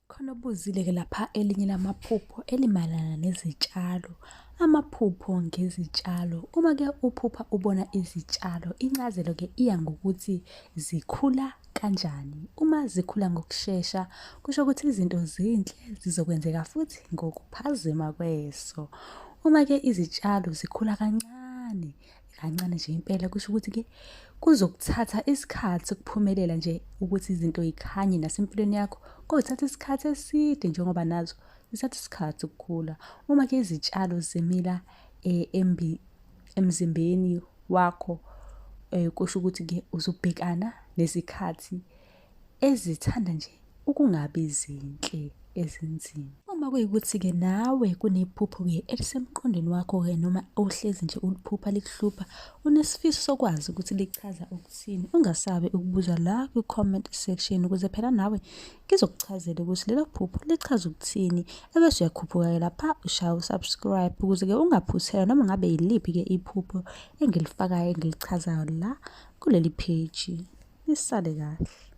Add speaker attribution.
Speaker 1: Khona ubuzile-ke lapha elinye lamaphupho elimayelana nezitshalo. Amaphupho ngezitshalo. Uma-ke uphupha ubona izitshalo, incazelo-ke iya ngokuthi zikhula kanjani. Uma zikhula ngokushesha, kusho ukuthi izinto zinhle zizokwenzeka futhi ngokuphazima kweso. Uma-ke izitshalo zikhula kancane, kancane nje impela, kusho ukuthi-ke kuzokuthatha isikhathi ukuphumelela nje ukuthi izinto yikhanye nasempilweni yakho. Kuzothatha isikhathi eside njengoba nazo zithatha isikhathi ukukhula. Uma-ke izitshalo zimila emzimbeni wakho, kusho ukuthi-ke uzobhekana nezikhathi ezithanda nje ukungabi zinhle ezinzima. Uma kuyikuthi-ke nawe kunephupho-ke elisemqondweni wakho-ke noma ohlezi nje uliphupha likuhlupha, unesifiso sokwazi ukuthi lichaza ukuthini, ungasabi ukubuza la kwi-comment section ukuze phela nawe ngizokuchazela ukuthi lelo phupho lichaza ukuthini. Ebese uyakhuphuka-ke lapha ushaya u-subscribe ukuze-ke ungaphuthelwa noma ngabe yiliphi-ke iphupho engilifakayo engilichazayo la kuleli page. Nisale kahle.